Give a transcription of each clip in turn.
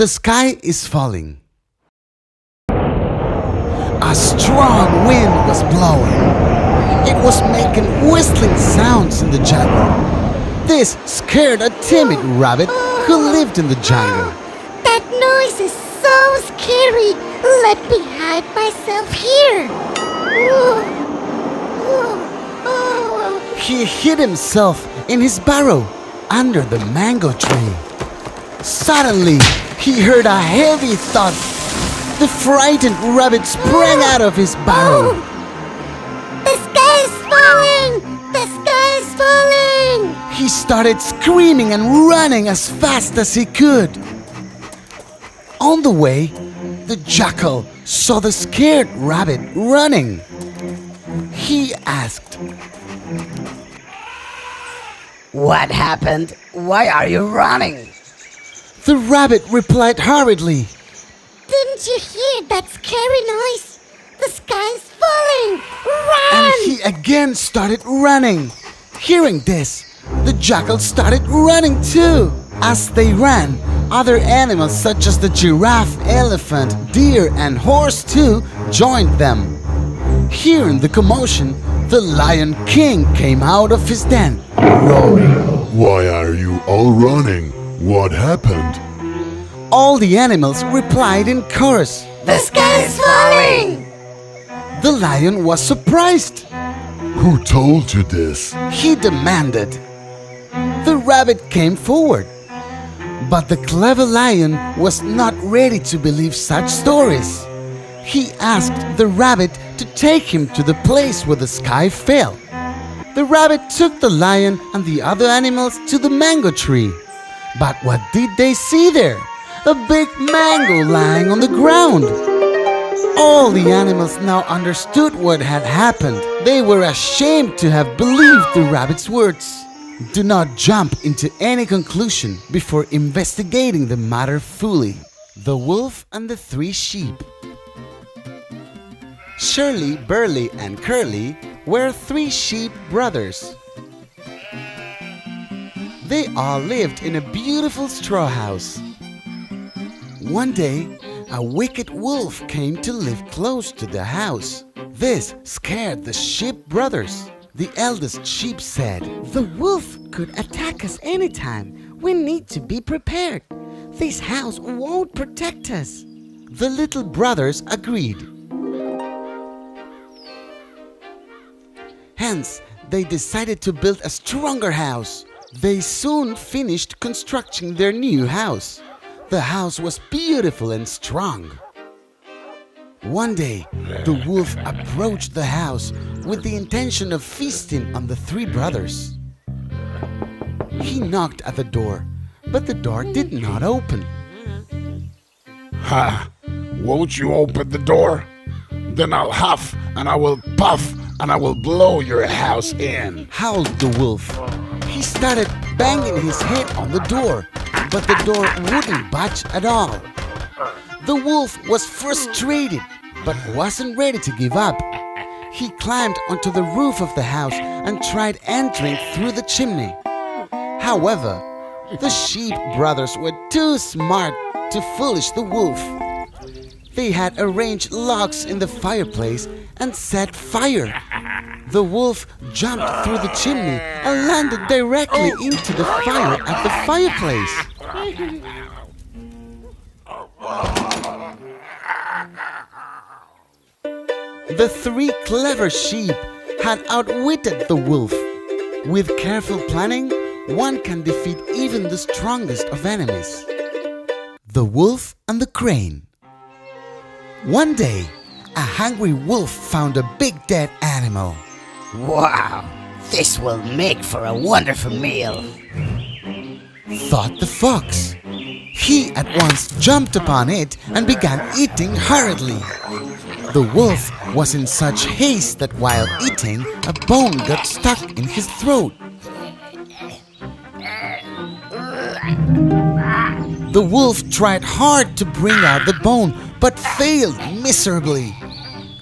The sky is falling. A strong wind was blowing. It was making whistling sounds in the jungle. This scared a timid rabbit who lived in the jungle. That noise is so scary. Let me hide myself here. He hid himself in his burrow under the mango tree. Suddenly, he heard a heavy thud. The frightened rabbit sprang out of his burrow. The sky is falling! The sky is falling! He started screaming and running as fast as he could. On the way, the jackal saw the scared rabbit running. He asked, "What happened? Why are you running?" The rabbit replied hurriedly, Didn't you hear that scary noise? The sky is falling! Run! and he again started running. Hearing this, the jackal started running too. As they ran, other animals such as the giraffe, elephant, deer, and horse too joined them. Hearing the commotion, the Lion King came out of his den, roaring. Why are you all running? What happened? All the animals replied in chorus. The sky is falling! The lion was surprised. Who told you this? He demanded. The rabbit came forward. But the clever lion was not ready to believe such stories. He asked the rabbit to take him to the place where the sky fell. The rabbit took the lion and the other animals to the mango tree. But what did they see there? A big mango lying on the ground. All the animals now understood what had happened. They were ashamed to have believed the rabbit's words. Do not jump into any conclusion before investigating the matter fully. The Wolf and the Three Sheep. Shirley, Burley, and Curly were three sheep brothers. They all lived in a beautiful straw house. One day, a wicked wolf came to live close to the house. This scared the sheep brothers. The eldest sheep said, "The wolf could attack us anytime. We need to be prepared. This house won't protect us." The little brothers agreed. Hence, they decided to build a stronger house. They soon finished constructing their new house. The house was beautiful and strong. One day, the wolf approached the house with the intention of feasting on the three brothers. He knocked at the door, but the door did not open. Ha! Won't you open the door? Then I'll huff and I will puff and I will blow your house in, howled the wolf. He started banging his head on the door, but the door wouldn't budge at all. The wolf was frustrated, but wasn't ready to give up. He climbed onto the roof of the house and tried entering through the chimney. However, the sheep brothers were too smart to foolish the wolf. They had arranged logs in the fireplace and set fire. The wolf jumped through the chimney and landed directly into the fire at the fireplace. The three clever sheep had outwitted the wolf. With careful planning, one can defeat even the strongest of enemies. The Wolf and the Crane. One day, a hungry wolf found a big dead animal. Wow, this will make for a wonderful meal, thought the fox. He at once jumped upon it and began eating hurriedly. The wolf was in such haste that while eating, a bone got stuck in his throat. The wolf tried hard to bring out the bone, but failed miserably.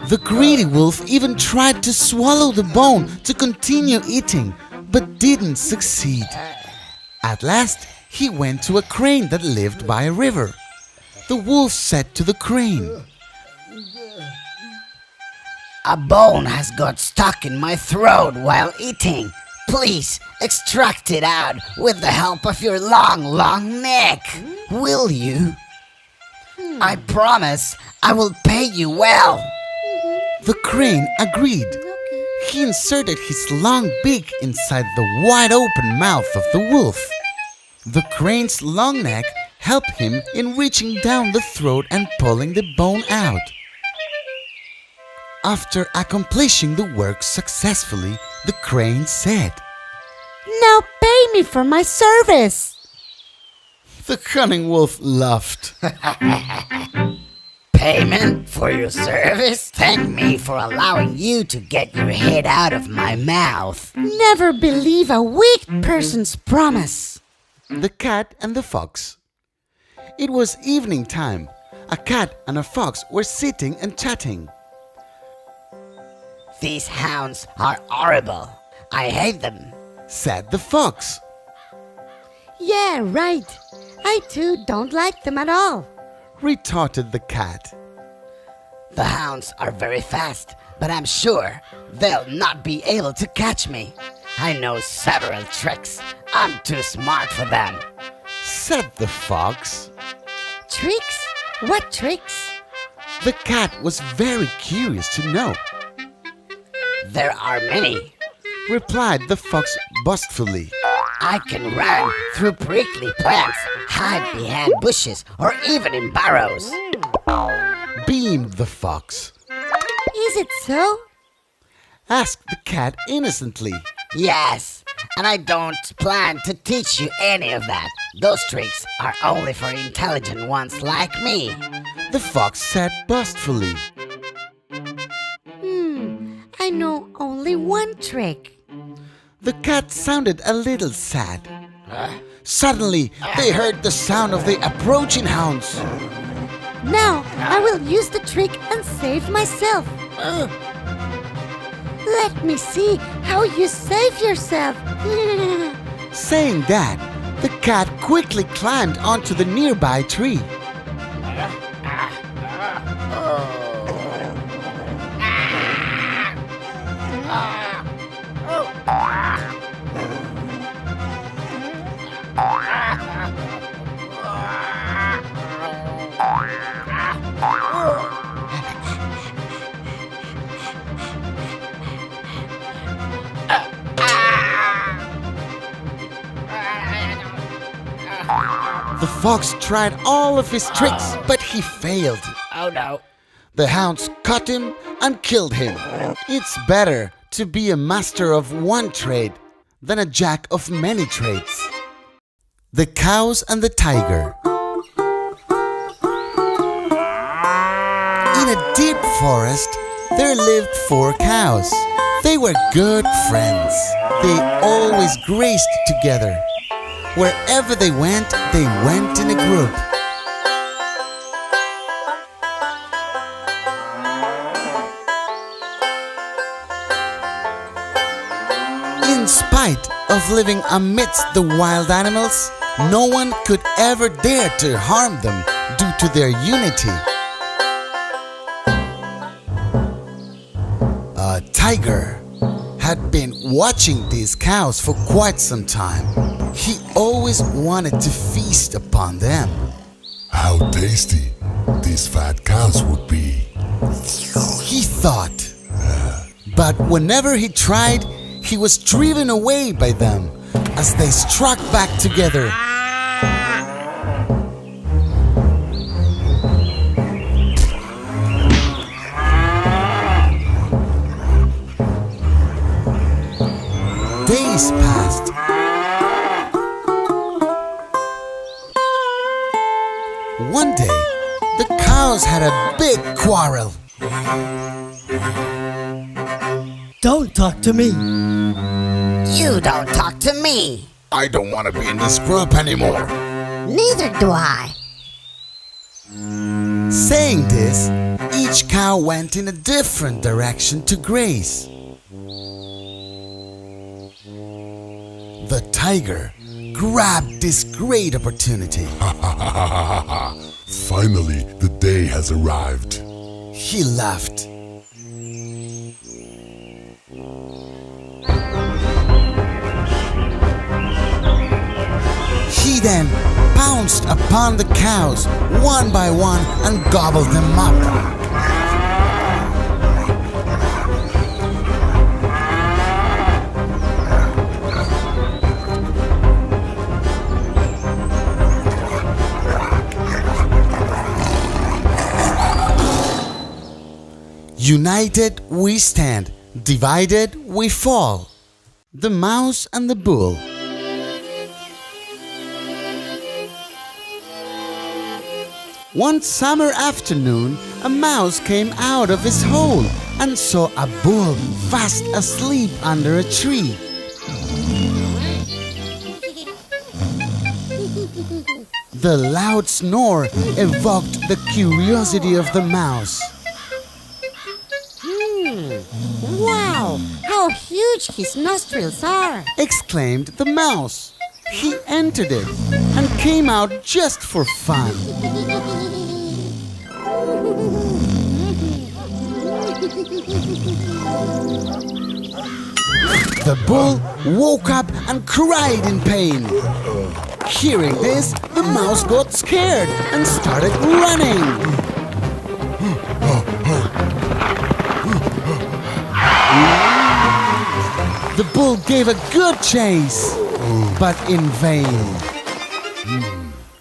The greedy wolf even tried to swallow the bone to continue eating, but didn't succeed. At last, he went to a crane that lived by a river. The wolf said to the crane, A bone has got stuck in my throat while eating. Please extract it out with the help of your long neck. Will you? I promise I will pay you well. The crane agreed. He inserted his long beak inside the wide open mouth of the wolf. The crane's long neck helped him in reaching down the throat and pulling the bone out. After accomplishing the work successfully, the crane said, Now pay me for my service. The cunning wolf laughed. Payment for your service? Thank me for allowing you to get your head out of my mouth. Never believe a weak person's promise. The cat and the fox. It was evening time. A cat and a fox were sitting and chatting. These hounds are horrible. I hate them. Said the fox. Yeah, right. I too don't like them at all. Retorted the cat. The hounds are very fast, but I'm sure they'll not be able to catch me. I know several tricks. I'm too smart for them. Said the fox. Tricks? What tricks? The cat was very curious to know. There are many. Replied the fox boastfully. I can run through prickly plants, hide behind bushes, or even in burrows. Beamed the fox. Is it so? Asked the cat innocently. Yes, and I don't plan to teach you any of that. Those tricks are only for intelligent ones like me. The fox said boastfully. I know only one trick. The cat sounded a little sad. Suddenly, they heard the sound of the approaching hounds. Now I will use the trick and save myself. Let me see how you save yourself. Saying that, the cat quickly climbed onto the nearby tree. The fox tried all of his tricks, but he failed. Oh no. The hounds caught him and killed him. It's better to be a master of one trade than a jack of many trades. The cows and the tiger. In a deep forest, there lived 4 cows. They were good friends. They always grazed together. Wherever they went in a group. In spite of living amidst the wild animals, no one could ever dare to harm them due to their unity. A tiger had been watching these cows for quite some time. He always wanted to feast upon them. How tasty these fat cows would be. He thought. But whenever he tried, he was driven away by them as they struck back together. Days passed. One day, the cows had a big quarrel. Don't talk to me. You don't talk to me. I don't want to be in this group anymore. Neither do I. Saying this, each cow went in a different direction to graze. The tiger grabbed this great opportunity. Finally, the day has arrived. He laughed. He then pounced upon the cows one by one and gobbled them up. United we stand, divided we fall. The Mouse and the Bull. One summer afternoon, a mouse came out of his hole and saw a bull fast asleep under a tree. The loud snore evoked the curiosity of the mouse. Wow, how huge his nostrils are! Exclaimed the mouse. He entered it and came out just for fun. The bull woke up and cried in pain. Hearing this, the mouse got scared and started running. The bull gave a good chase, but in vain.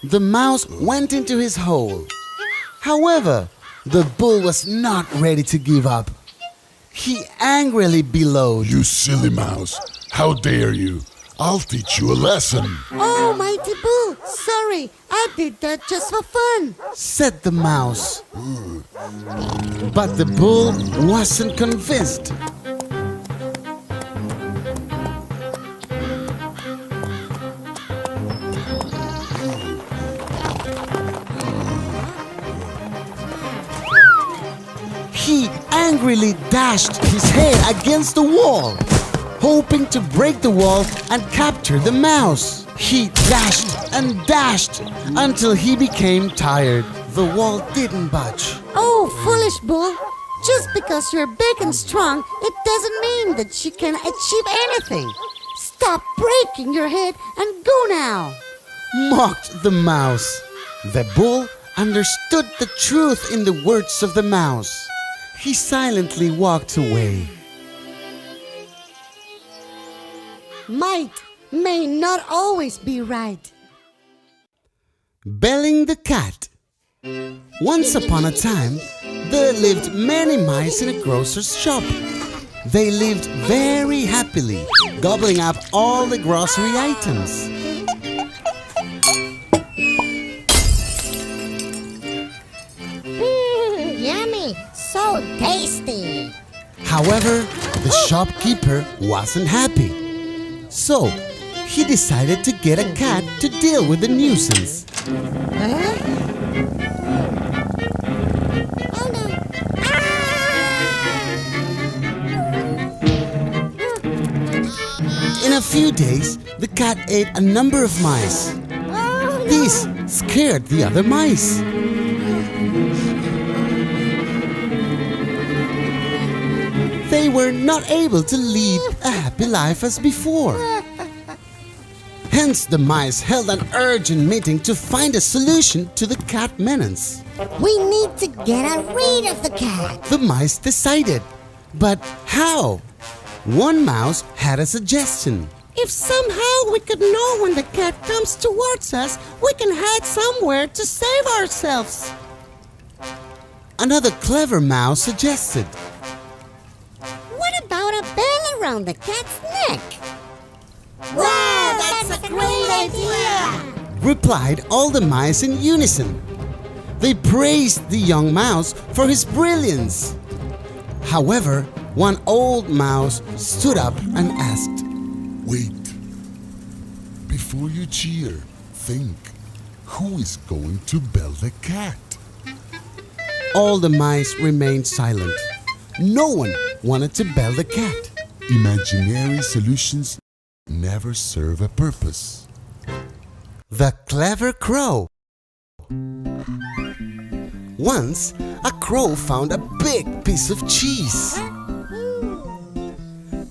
The mouse went into his hole. However, the bull was not ready to give up. He angrily bellowed. You silly mouse, how dare you? I'll teach you a lesson. Oh, mighty bull, sorry, I did that just for fun. Said the mouse. But the bull wasn't convinced. He angrily dashed his head against the wall, hoping to break the wall and capture the mouse. He dashed and dashed until he became tired. The wall didn't budge. Oh, foolish bull, just because you're big and strong, it doesn't mean that you can achieve anything. Stop breaking your head and go now. Mocked the mouse. The bull understood the truth in the words of the mouse. He silently walked away. Might may not always be right. Belling the cat. Once upon a time, there lived many mice in a grocer's shop. They lived very happily, gobbling up all the grocery items. Yummy, so tasty. However, the shopkeeper wasn't happy. So, he decided to get a cat to deal with the nuisance. Oh no. In a few days, the cat ate a number of mice. Oh, no. This scared the other mice. They were not able to lead a happy life as before. Hence, the mice held an urgent meeting to find a solution to the cat menace. We need to get rid of the cat. The mice decided. But how? One mouse had a suggestion. If somehow we could know when the cat comes towards us, we can hide somewhere to save ourselves. Another clever mouse suggested. What about a bell around the cat's neck? Wow, that's a great idea! Replied all the mice in unison. They praised the young mouse for his brilliance. However, one old mouse stood up and asked, Wait. Before you cheer, think. Who is going to bell the cat? All the mice remained silent. No one wanted to bell the cat. Imaginary solutions never serve a purpose. The Clever Crow. Once, a crow found a big piece of cheese.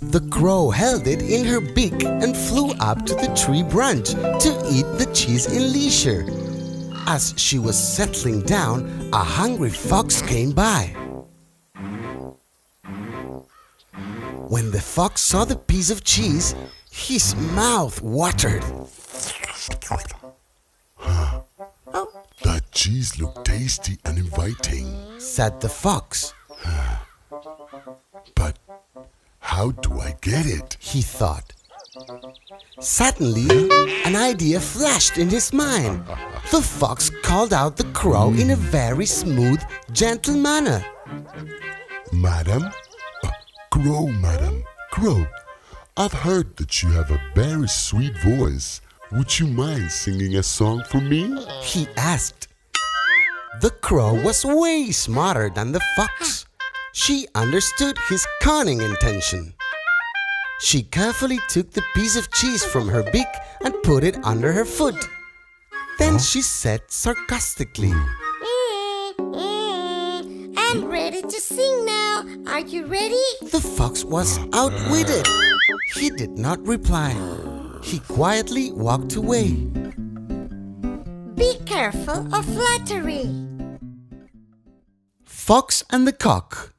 The crow held it in her beak and flew up to the tree branch to eat the cheese in leisure. As she was settling down, a hungry fox came by. When the fox saw the piece of cheese, his mouth watered. That cheese looked tasty and inviting. Said the fox. But how do I get it? He thought. Suddenly, an idea flashed in his mind. The fox called out the crow in a very smooth, gentle manner. Madam? Crow, madam. Crow, I've heard that you have a very sweet voice. Would you mind singing a song for me? He asked. The crow was way smarter than the fox. She understood his cunning intention. She carefully took the piece of cheese from her beak and put it under her foot. Then she said sarcastically, I'm ready to sing now. Are you ready? The fox was outwitted. He did not reply. He quietly walked away. Be careful of flattery. Fox and the Cock.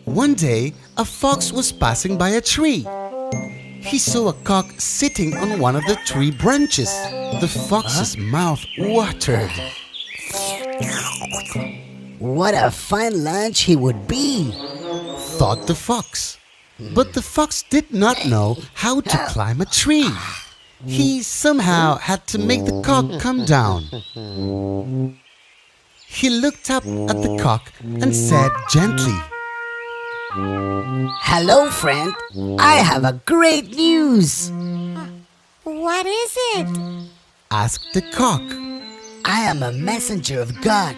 One day, a fox was passing by a tree. He saw a cock sitting on one of the tree branches. The fox's mouth watered. What a fine lunch he would be, Thought the fox. But the fox did not know how to climb a tree. He somehow had to make the cock come down. He looked up at the cock and said gently, Hello, friend. I have a great news. What is it? asked the cock. I am a messenger of God.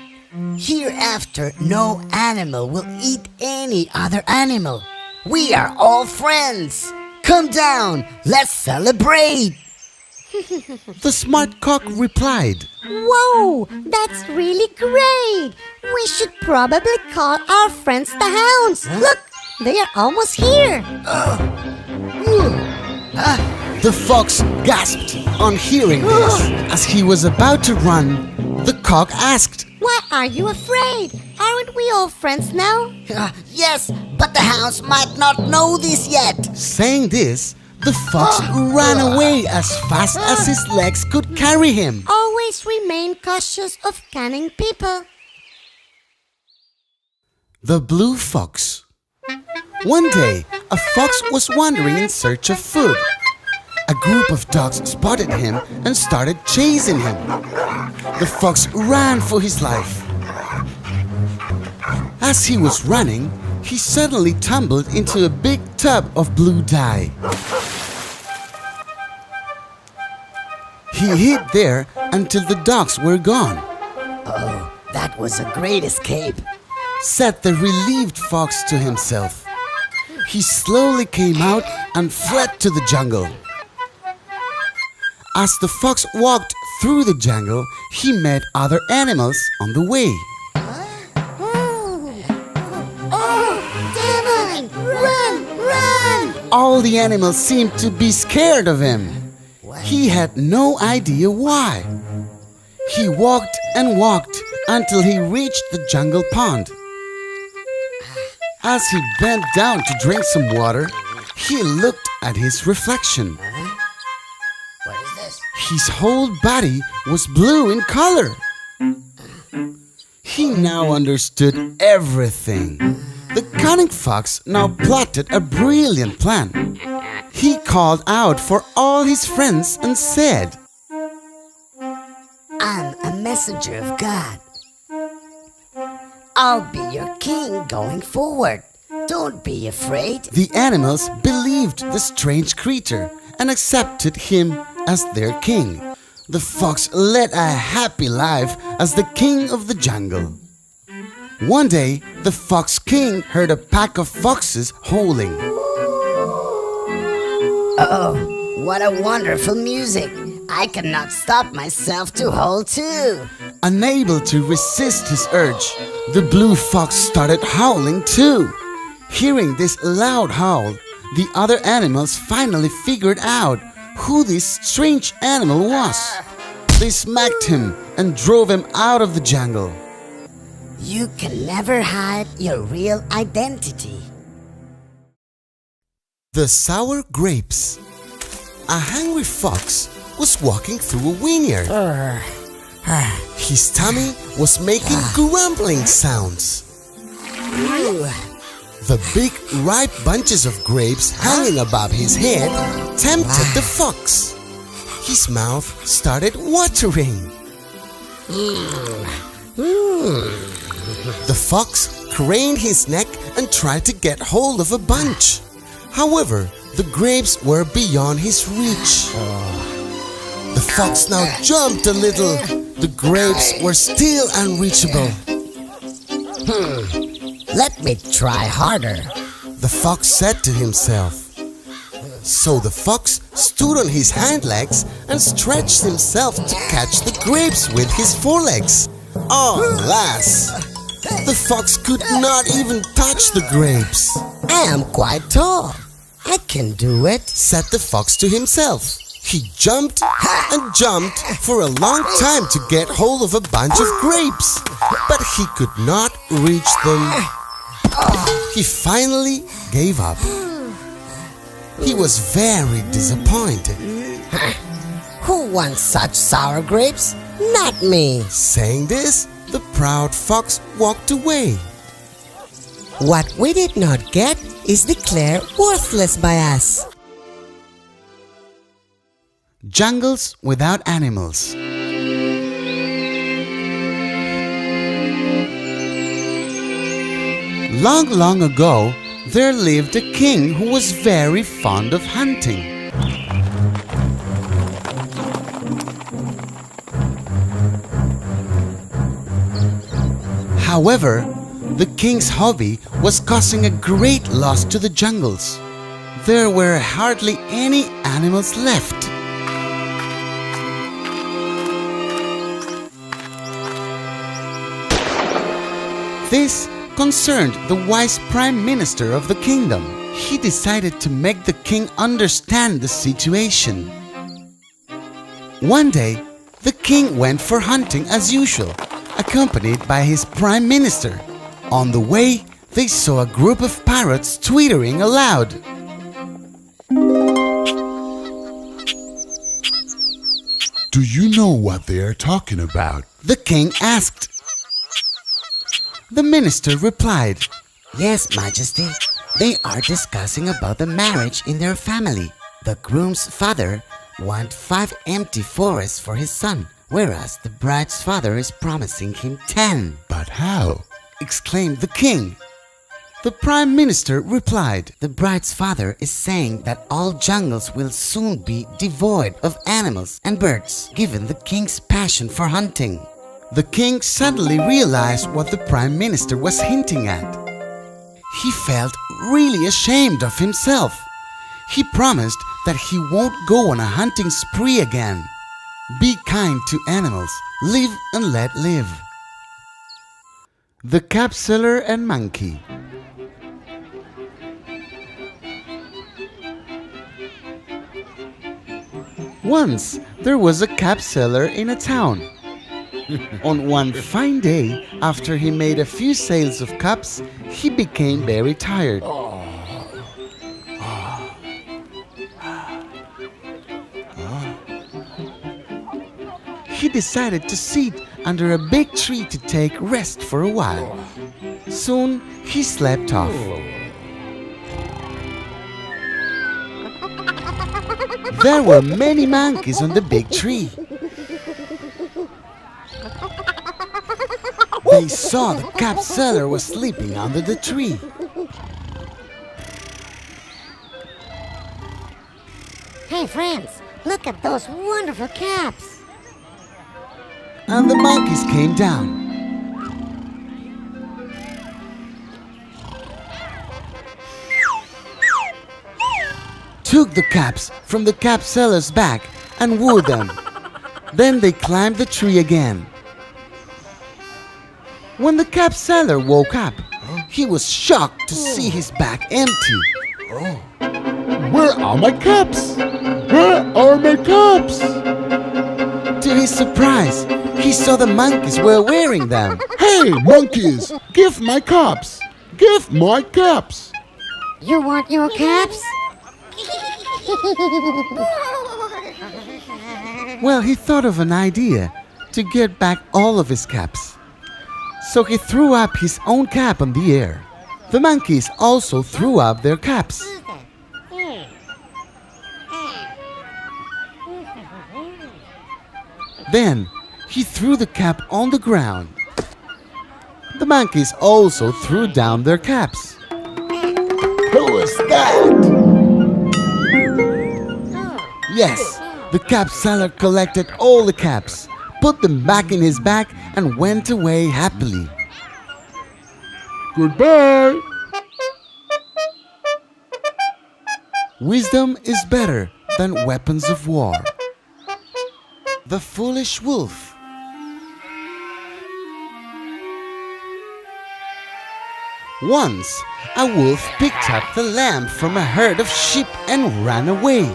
Hereafter, no animal will eat any other animal. We are all friends. Come down. Let's celebrate. The smart cock replied, Whoa, that's really great. We should probably call our friends the hounds. Look, they are almost here. The fox gasped on hearing this. As he was about to run, the cock asked, Why are you afraid? Aren't we all friends now? Yes, but the hounds might not know this yet. Saying this, the fox ran away as fast as his legs could carry him. Always remain cautious of cunning people. The Blue Fox. One day, a fox was wandering in search of food. A group of dogs spotted him and started chasing him. The fox ran for his life. As he was running, he suddenly tumbled into a big tub of blue dye. He hid there until the dogs were gone, Oh, that was a great escape. said the relieved fox to himself. He slowly came out and fled to the jungle. As the fox walked through the jungle, he met other animals on the way. Devil! Run! Run! All the animals seemed to be scared of him. He had no idea why. He walked and walked until he reached the jungle pond. As he bent down to drink some water, he looked at his reflection. What is this? His whole body was blue in color. He now understood everything. The cunning fox now plotted a brilliant plan. He called out for all his friends and said, I'm a messenger of God. I'll be your king going forward. Don't be afraid. The animals believed the strange creature and accepted him as their king. The fox led a happy life as the king of the jungle. One day, the fox king heard a pack of foxes howling. Oh, what a wonderful music. I cannot stop myself to hold too. Unable to resist his urge, the blue fox started howling too. Hearing this loud howl, the other animals finally figured out who this strange animal was. They smacked him and drove him out of the jungle. You can never hide your real identity. The sour grapes. A hungry fox was walking through a vineyard. His tummy was making grumbling sounds. The big ripe bunches of grapes hanging above his head tempted the fox. His mouth started watering. The fox craned his neck and tried to get hold of a bunch. However, the grapes were beyond his reach. The fox now jumped a little. The grapes were still unreachable. Let me try harder. The fox said to himself. So the fox stood on his hind legs and stretched himself to catch the grapes with his forelegs. Alas! The fox could not even touch the grapes. I am quite tall. I can do it, said the fox to himself. He jumped and jumped for a long time to get hold of a bunch of grapes, but he could not reach them. He finally gave up. He was very disappointed. Who wants such sour grapes? Not me. Saying this, the proud fox walked away. What we did not get is declared worthless by us. Jungles without animals. Long, long ago, there lived a king who was very fond of hunting. However, the king's hobby was causing a great loss to the jungles. There were hardly any animals left. This concerned the wise prime minister of the kingdom. He decided to make the king understand the situation. One day, the king went for hunting as usual, accompanied by his prime minister. On the way, they saw a group of parrots twittering aloud. Do you know what they are talking about? The king asked. The minister replied, Yes, Majesty. They are discussing about the marriage in their family. The groom's father wants 5 empty forests for his son, whereas the bride's father is promising him 10. But how? Exclaimed the king. The prime minister replied, The bride's father is saying that all jungles will soon be devoid of animals and birds, given the king's passion for hunting. The king suddenly realized what the prime minister was hinting at. He felt really ashamed of himself. He promised that he won't go on a hunting spree again. Be kind to animals, live and let live. The Cap Seller and Monkey. Once there was a cap seller in a town. On one fine day, after he made a few sales of cups, he became very tired. He decided to sit under a big tree to take rest for a while. Soon, he slept off. There were many monkeys on the big tree. They saw the cap seller was sleeping under the tree. Hey friends, look at those wonderful caps. And the monkeys came down. Took the caps from the cap seller's back and wore them. Then they climbed the tree again. When the cap seller woke up, he was shocked to see his bag empty. Where are my caps? Where are my caps? To his surprise, he saw the monkeys were wearing them. Hey, monkeys! Give my caps! Give my caps! You want your caps? Well, he thought of an idea to get back all of his caps. So he threw up his own cap in the air. The monkeys also threw up their caps. Then he threw the cap on the ground. The monkeys also threw down their caps. Who is that? Yes, the cap seller collected all the caps, put them back in his bag, and went away happily. Goodbye! Wisdom is better than weapons of war. The Foolish Wolf. Once, a wolf picked up the lamb from a herd of sheep and ran away.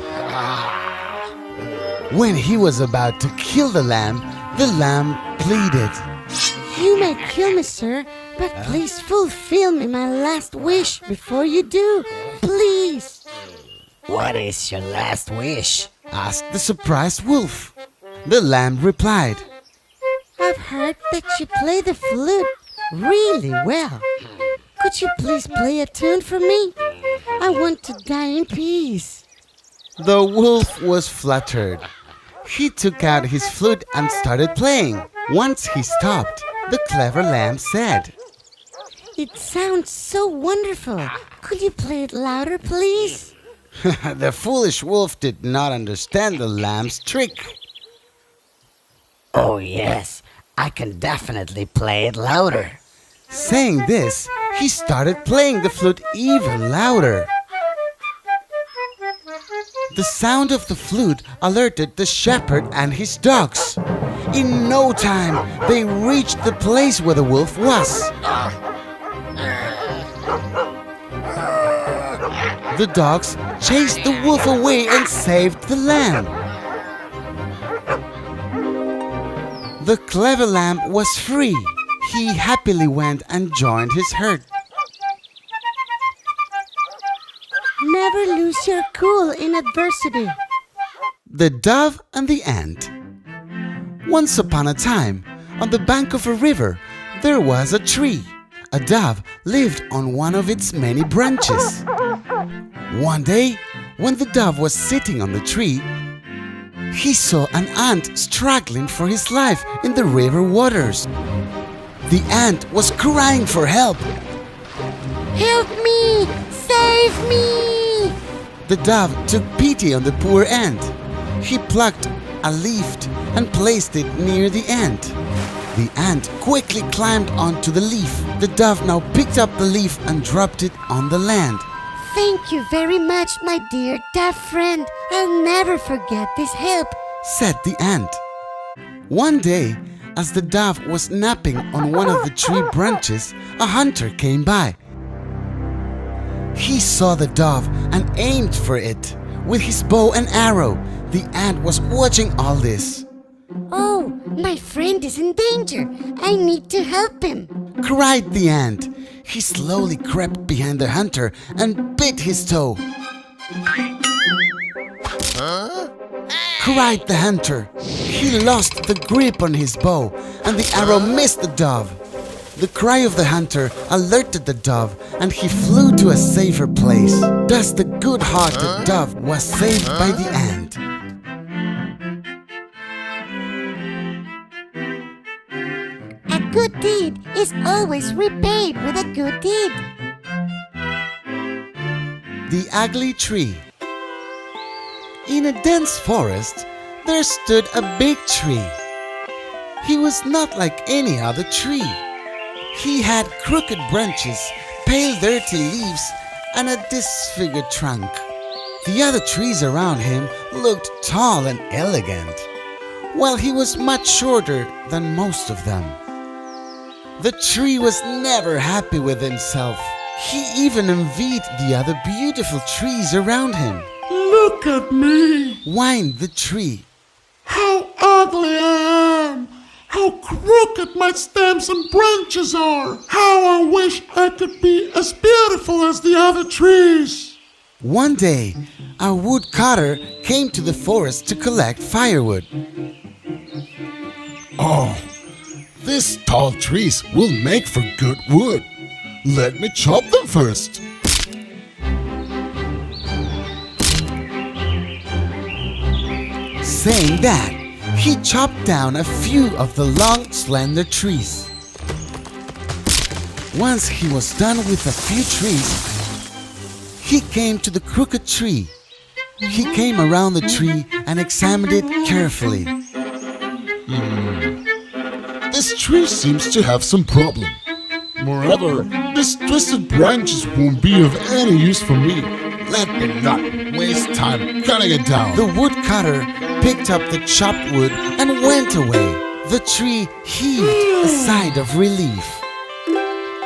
When he was about to kill the lamb pleaded. You may kill me, sir, but please fulfill me my last wish before you do. Please. What is your last wish? Asked the surprised wolf. The lamb replied, I've heard that you play the flute really well. Could you please play a tune for me? I want to die in peace. The wolf was flattered. He took out his flute and started playing. Once he stopped, the clever lamb said, It sounds so wonderful. Could you play it louder, please? The foolish wolf did not understand the lamb's trick. Oh yes, I can definitely play it louder. Saying this, he started playing the flute even louder. The sound of the flute alerted the shepherd and his dogs. In no time, they reached the place where the wolf was. The dogs chased the wolf away and saved the lamb. The clever lamb was free. He happily went and joined his herd. Never lose your cool in adversity. The Dove and the Ant. Once upon a time, on the bank of a river, there was a tree. A dove lived on one of its many branches. One day, when the dove was sitting on the tree, he saw an ant struggling for his life in the river waters. The ant was crying for help. Help me! Save me! The dove took pity on the poor ant. He plucked a leaf and placed it near the ant. The ant quickly climbed onto the leaf. The dove now picked up the leaf and dropped it on the land. Thank you very much, my dear dove friend. I'll never forget this help, said the ant. One day, as the dove was napping on one of the tree branches, a hunter came by. He saw the dove and aimed for it with his bow and arrow. The ant was watching all this. Oh, my friend is in danger. I need to help him, cried the ant. He slowly crept behind the hunter and bit his toe. Cried the hunter. He lost the grip on his bow and the arrow missed the dove. The cry of the hunter alerted the dove and he flew to a safer place. Thus the good-hearted dove was saved by the ant. A good deed is always repaid with a good deed. The Ugly Tree. In a dense forest, there stood a big tree. He was not like any other tree. He had crooked branches, pale dirty leaves, and a disfigured trunk. The other trees around him looked tall and elegant. while he was much shorter than most of them. The tree was never happy with himself. He even envied the other beautiful trees around him. Look at me! Whined the tree. How ugly I am! How crooked my stems and branches are! How I wish I could be as beautiful as the other trees! One day, a woodcutter came to the forest to collect firewood. Oh, these tall trees will make for good wood. Let me chop them first. Saying that, he chopped down a few of the long, slender trees. Once he was done with a few trees, he came to the crooked tree. He came around the tree and examined it carefully. This tree seems to have some problem. Moreover, these twisted branches won't be of any use for me. Let me not waste time cutting it down. The woodcutter picked up the chopped wood and went away. The tree heaved a sigh of relief.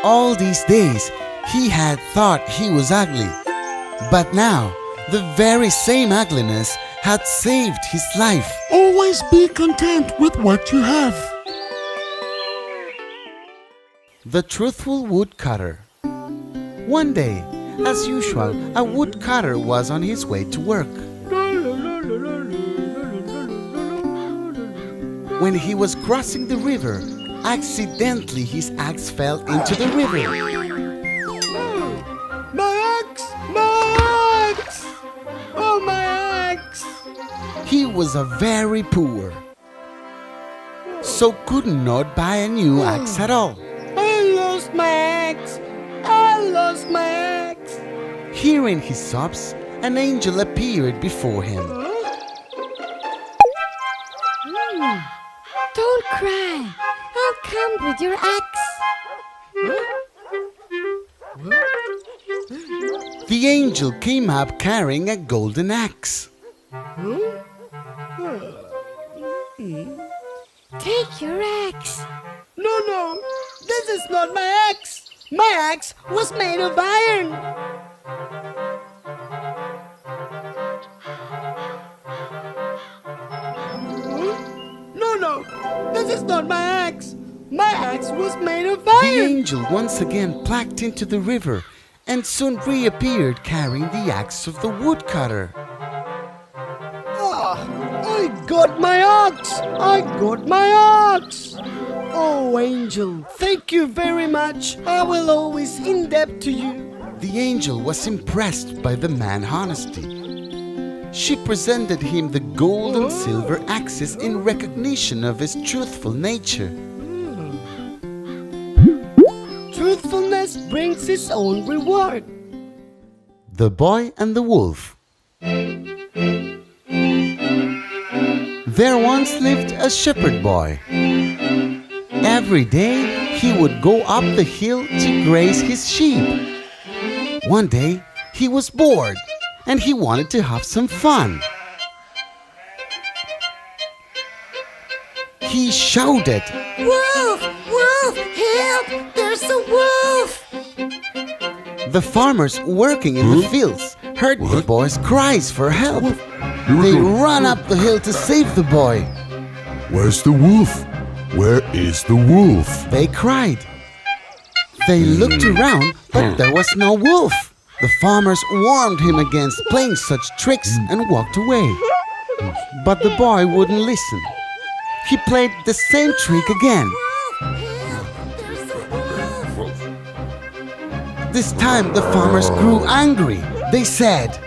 All these days, he had thought he was ugly. But now, the very same ugliness had saved his life. Always be content with what you have. The Truthful Woodcutter. One day, as usual, a woodcutter was on his way to work. When he was crossing the river, accidentally his axe fell into the river. My axe! My axe! Oh, my axe! He was a very poor, so could not buy a new axe at all. I lost my axe! I lost my axe! Hearing his sobs, an angel appeared before him. Don't cry. I'll come with your axe. The angel came up carrying a golden axe. Take your axe. No, this is not my axe! My axe was made of iron! No, this is not my axe! My axe was made of The iron! angel once again plucked into the river and soon reappeared carrying the axe of the woodcutter. I got my axe! I got my axe! Oh, angel, thank you very much. I will always in debt to you. The angel was impressed by the man's honesty. She presented him the gold and silver axes in recognition of his truthful nature. Truthfulness brings its own reward. The Boy and the Wolf. There once lived a shepherd boy. Every day he would go up the hill to graze his sheep. One day he was bored and he wanted to have some fun. He shouted, Wolf! Wolf! Help! There's a wolf! The farmers working in the fields heard the boy's cries for help. They ran up the hill to save the boy. Where's the wolf? Where is the wolf? They cried. They looked around, but there was no wolf. The farmers warned him against playing such tricks and walked away. But the boy wouldn't listen. He played the same trick again. Help! There's a wolf! This time the farmers grew angry. They said,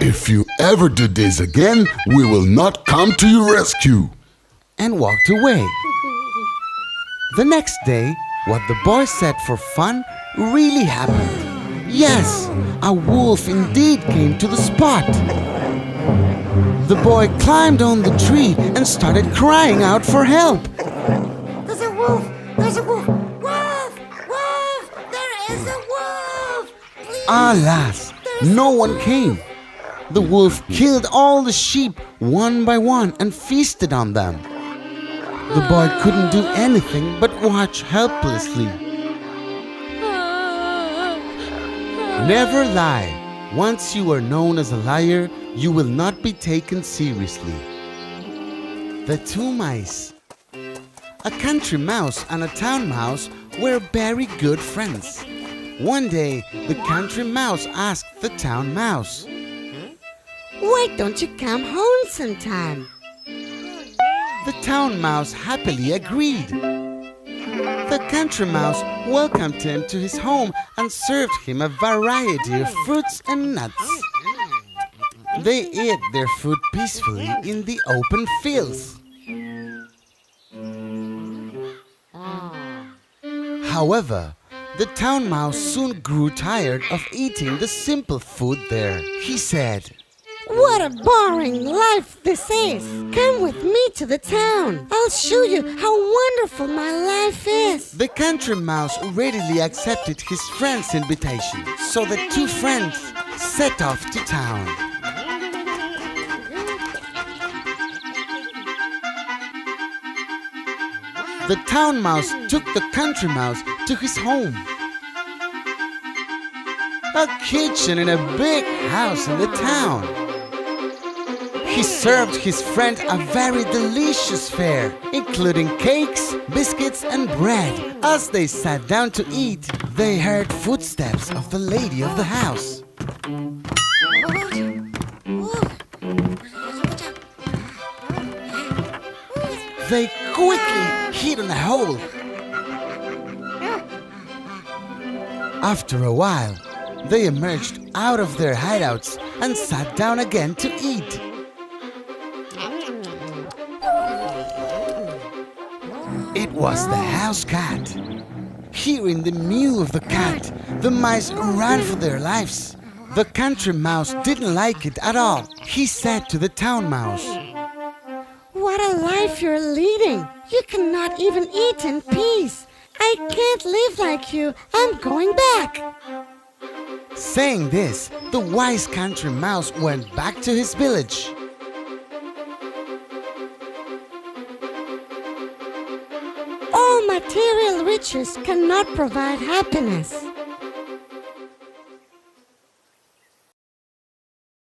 If you ever do this again, we will not come to your rescue. and walked away. The next day, what the boy said for fun really happened. Yes, a wolf indeed came to the spot. The boy climbed on the tree and started crying out for help. There's a wolf! There's a wolf! Wolf! Wolf! There is a wolf! Please! Alas, no one came. the wolf killed all the sheep one by one and feasted on them. The boy couldn't do anything but watch helplessly. Never lie. Once you are known as a liar, you will not be taken seriously. The two mice. A country mouse and a town mouse were very good friends. One day, the country mouse asked the town mouse, Why don't you come home sometime? The town mouse happily agreed. The country mouse welcomed him to his home and served him a variety of fruits and nuts. They ate their food peacefully in the open fields. However, the town mouse soon grew tired of eating the simple food there. He said, What a boring life this is! Come with me to the town. I'll show you how wonderful my life is. The country mouse readily accepted his friend's invitation, so the two friends set off to town. The town mouse took the country mouse to his home. A kitchen in a big house in the town. He served his friend a very delicious fare, including cakes, biscuits, and bread. As they sat down to eat, they heard footsteps of the lady of the house. They quickly hid in a hole. After a while, they emerged out of their hideouts and sat down again to eat. It was the house cat. Hearing the mew of the cat, the mice ran for their lives. The country mouse didn't like it at all. He said to the town mouse, What a life you're leading! You cannot even eat in peace. I can't live like you. I'm going back. Saying this, the wise country mouse went back to his village. All material riches cannot provide happiness.